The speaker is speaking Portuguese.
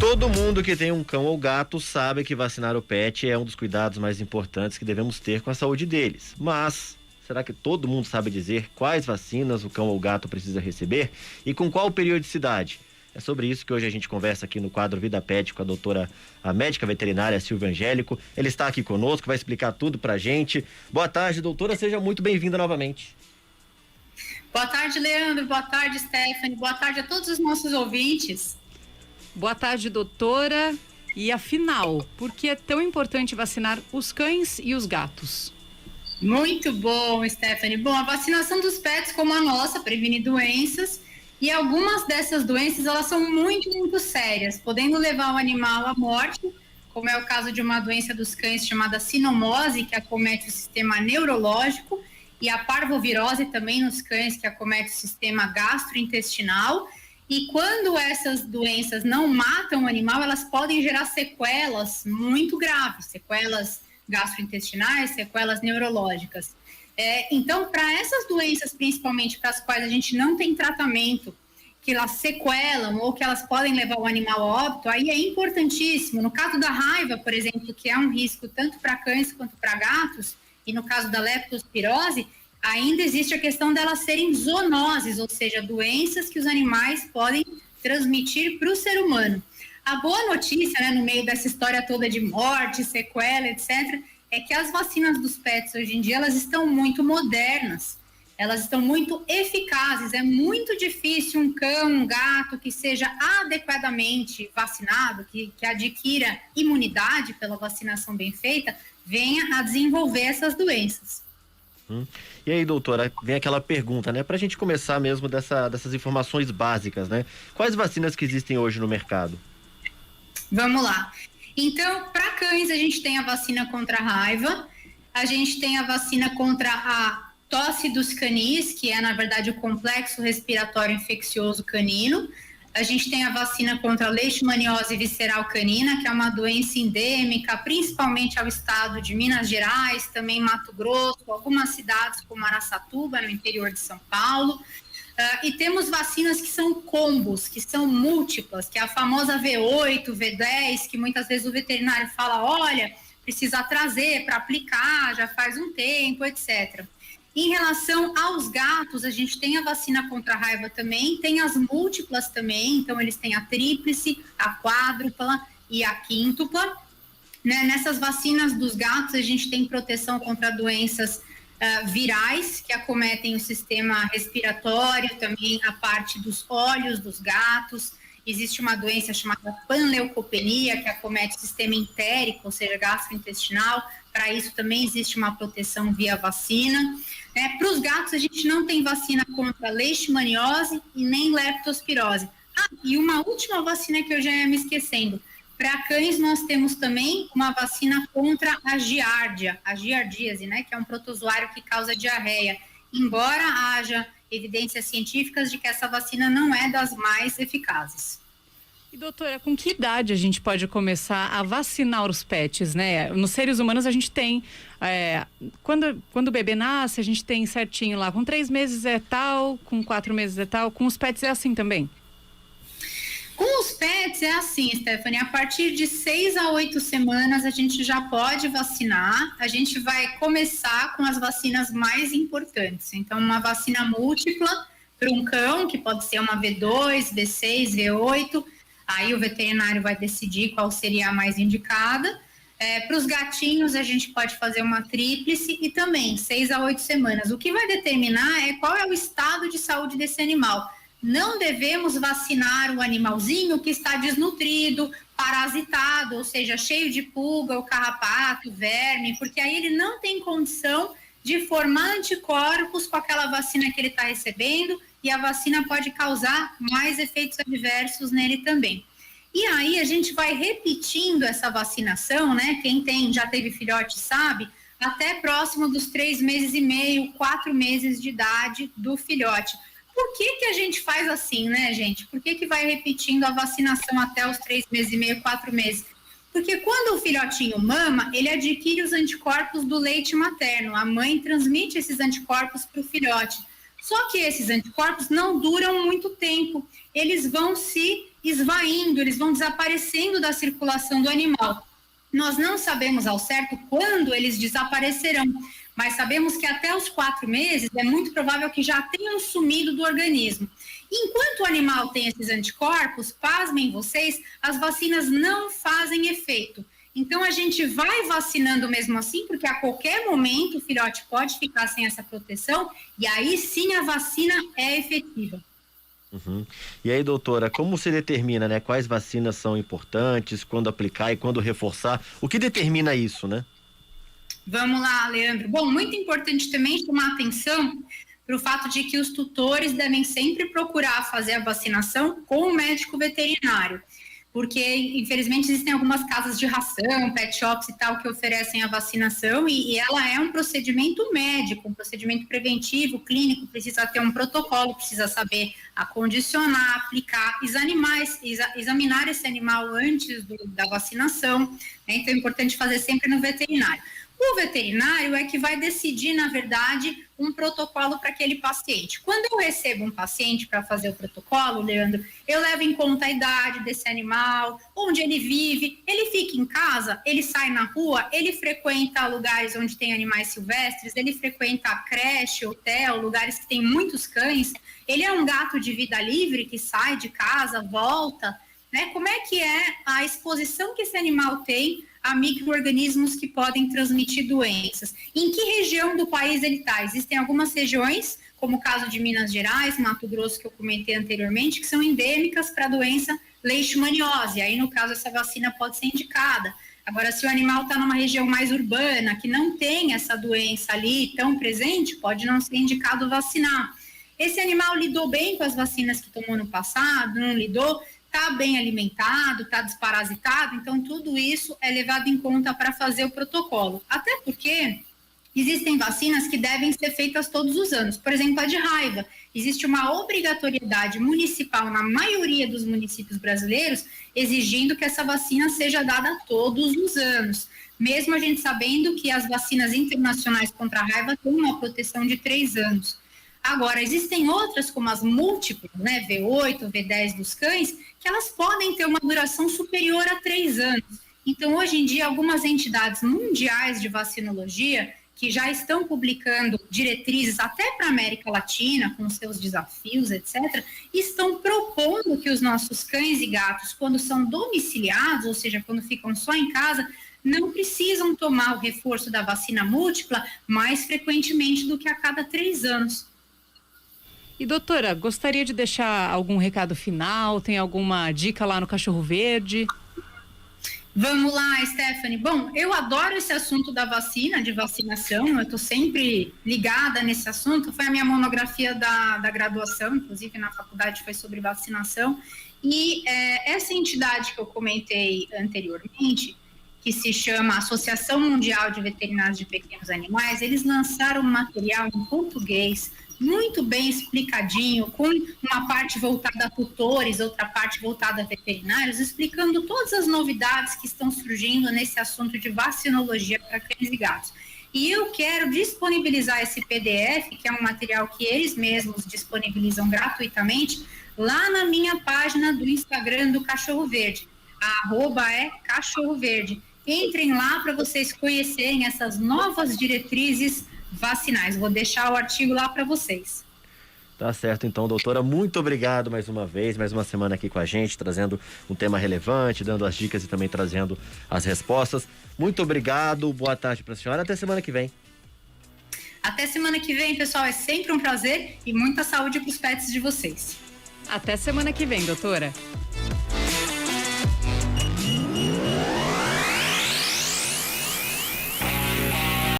Todo mundo que tem um cão ou gato sabe que vacinar o pet é um dos cuidados mais importantes que devemos ter com a saúde deles. Mas será que todo mundo sabe dizer quais vacinas o cão ou gato precisa receber e com qual periodicidade? É sobre isso que hoje a gente conversa aqui no quadro Vida Pet com a médica veterinária Silvia Angélico. Ele está aqui conosco, vai explicar tudo pra gente. Boa tarde, doutora, seja muito bem-vinda novamente. Boa tarde, Leandro. Boa tarde, Stephanie. Boa tarde a todos os nossos ouvintes. Boa tarde, doutora. E afinal, por que é tão importante vacinar os cães e os gatos? Muito bom, Stephanie. Bom, a vacinação dos pets, como a nossa, previne doenças, e algumas dessas doenças, elas são muito, muito sérias, podendo levar o animal à morte, como é o caso de uma doença dos cães chamada sinomose, que acomete o sistema neurológico, e a parvovirose também nos cães, que acomete o sistema gastrointestinal. E quando essas doenças não matam o animal, elas podem gerar sequelas muito graves, sequelas gastrointestinais, sequelas neurológicas. Então, para essas doenças, principalmente para as quais a gente não tem tratamento, que elas sequelam ou que elas podem levar o animal a óbito, aí é importantíssimo. No caso da raiva, por exemplo, que é um risco tanto para cães quanto para gatos, e no caso da leptospirose, ainda existe a questão delas serem zoonoses, ou seja, doenças que os animais podem transmitir para o ser humano. A boa notícia, né, no meio dessa história toda de morte, sequela, etc., é que as vacinas dos pets hoje em dia, elas estão muito modernas, elas estão muito eficazes. É muito difícil um cão, um gato que seja adequadamente vacinado, que adquira imunidade pela vacinação bem feita, venha a desenvolver essas doenças. E aí, doutora, vem aquela pergunta, né? Pra gente começar mesmo dessas informações básicas, né? Quais vacinas que existem hoje no mercado? Vamos lá. Então, para cães, a gente tem a vacina contra a raiva, a gente tem a vacina contra a tosse dos canis, que é, na verdade, o complexo respiratório infeccioso canino. A gente tem a vacina contra a leishmaniose visceral canina, que é uma doença endêmica, principalmente ao estado de Minas Gerais, também Mato Grosso, algumas cidades como Araçatuba, no interior de São Paulo. E temos vacinas que são combos, que são múltiplas, que é a famosa V8, V10, que muitas vezes o veterinário fala, olha, precisa trazer para aplicar, já faz um tempo, etc. Em relação aos gatos, a gente tem a vacina contra a raiva também, tem as múltiplas também, então eles têm a tríplice, a quádrupla e a quíntupla. Né? Nessas vacinas dos gatos, a gente tem proteção contra doenças virais que acometem o sistema respiratório, também a parte dos olhos dos gatos. Existe uma doença chamada panleucopenia, que acomete o sistema entérico, ou seja, gastrointestinal. Para isso também existe uma proteção via vacina. Para os gatos, a gente não tem vacina contra leishmaniose e nem leptospirose. E uma última vacina que eu já ia me esquecendo. Para cães, nós temos também uma vacina contra a giardia, a giardíase, né, que é um protozoário que causa diarreia. Embora haja evidências científicas de que essa vacina não é das mais eficazes. E doutora, com que idade a gente pode começar a vacinar os pets, né? Nos seres humanos a gente tem, quando o bebê nasce, a gente tem certinho lá, com 3 meses é tal, com 4 meses é tal, com os pets é assim também? Com os pets é assim, Stephanie, a partir de 6 a 8 semanas a gente já pode vacinar. A gente vai começar com as vacinas mais importantes. Então, uma vacina múltipla para um cão, que pode ser uma V2, V6, V8. Aí o veterinário vai decidir qual seria a mais indicada. Para os gatinhos, a gente pode fazer uma tríplice e também 6 a 8 semanas. O que vai determinar é qual é o estado de saúde desse animal. Não devemos vacinar o animalzinho que está desnutrido, parasitado, ou seja, cheio de pulga, ou carrapato, verme, porque aí ele não tem condição de formar anticorpos com aquela vacina que ele está recebendo e a vacina pode causar mais efeitos adversos nele também. E aí a gente vai repetindo essa vacinação, né? Quem já teve filhote sabe, até próximo dos 3 meses e meio, 4 meses de idade do filhote. Por que a gente faz assim, né, gente? Por que vai repetindo a vacinação até os 3 meses e meio, 4 meses? Porque quando o filhotinho mama, ele adquire os anticorpos do leite materno. A mãe transmite esses anticorpos para o filhote. Só que esses anticorpos não duram muito tempo. Eles vão se esvaindo, eles vão desaparecendo da circulação do animal. Nós não sabemos ao certo quando eles desaparecerão, mas sabemos que até os 4 meses é muito provável que já tenham sumido do organismo. Enquanto o animal tem esses anticorpos, pasmem vocês, as vacinas não fazem efeito. Então, a gente vai vacinando mesmo assim, porque a qualquer momento o filhote pode ficar sem essa proteção, e aí sim a vacina é efetiva. Uhum. E aí, doutora, como se determina, né, quais vacinas são importantes, quando aplicar e quando reforçar? O que determina isso, né? Vamos lá, Leandro. Bom, muito importante também chamar atenção para o fato de que os tutores devem sempre procurar fazer a vacinação com o médico veterinário, porque, infelizmente, existem algumas casas de ração, pet shops e tal, que oferecem a vacinação e ela é um procedimento médico, um procedimento preventivo, clínico, precisa ter um protocolo, precisa saber acondicionar, aplicar, examinar esse animal antes da vacinação, né? Então é importante fazer sempre no veterinário. O veterinário é que vai decidir, na verdade, um protocolo para aquele paciente. Quando eu recebo um paciente para fazer o protocolo, Leandro, eu levo em conta a idade desse animal, onde ele vive, ele fica em casa, ele sai na rua, ele frequenta lugares onde tem animais silvestres, ele frequenta creche, hotel, lugares que tem muitos cães, ele é um gato de vida livre que sai de casa, volta, né? Como é que é a exposição que esse animal tem a micro-organismos que podem transmitir doenças? Em que região do país ele está? Existem algumas regiões, como o caso de Minas Gerais, Mato Grosso, que eu comentei anteriormente, que são endêmicas para a doença leishmaniose. Aí, no caso, essa vacina pode ser indicada. Agora, se o animal está numa região mais urbana, que não tem essa doença ali tão presente, pode não ser indicado vacinar. Esse animal lidou bem com as vacinas que tomou no passado, não lidou? Está bem alimentado, está desparasitado, então tudo isso é levado em conta para fazer o protocolo. Até porque existem vacinas que devem ser feitas todos os anos. Por exemplo, a de raiva. Existe uma obrigatoriedade municipal na maioria dos municípios brasileiros, exigindo que essa vacina seja dada todos os anos. Mesmo a gente sabendo que as vacinas internacionais contra a raiva têm uma proteção de 3 anos. Agora, existem outras, como as múltiplas, né, V8, V10 dos cães, que elas podem ter uma duração superior a 3 anos. Então, hoje em dia, algumas entidades mundiais de vacinologia, que já estão publicando diretrizes até para a América Latina, com seus desafios, etc., estão propondo que os nossos cães e gatos, quando são domiciliados, ou seja, quando ficam só em casa, não precisam tomar o reforço da vacina múltipla mais frequentemente do que a cada 3 anos. E doutora, gostaria de deixar algum recado final? Tem alguma dica lá no Cachorro Verde? Vamos lá, Stephanie. Bom, eu adoro esse assunto da vacina, de vacinação, eu estou sempre ligada nesse assunto, foi a minha monografia da graduação, inclusive na faculdade foi sobre vacinação, e essa entidade que eu comentei anteriormente, que se chama Associação Mundial de Veterinários de Pequenos Animais, eles lançaram um material em português, muito bem explicadinho, com uma parte voltada a tutores, outra parte voltada a veterinários, explicando todas as novidades que estão surgindo nesse assunto de vacinologia para cães e gatos. E eu quero disponibilizar esse PDF, que é um material que eles mesmos disponibilizam gratuitamente, lá na minha página do Instagram do Cachorro Verde. @Cachorro Verde. Entrem lá para vocês conhecerem essas novas diretrizes vacinais. Vou deixar o artigo lá para vocês. Tá certo, então, doutora, muito obrigado mais uma vez, mais uma semana aqui com a gente, trazendo um tema relevante, dando as dicas e também trazendo as respostas. Muito obrigado, boa tarde para a senhora, até semana que vem. Até semana que vem, pessoal, é sempre um prazer e muita saúde para os pets de vocês. Até semana que vem, doutora.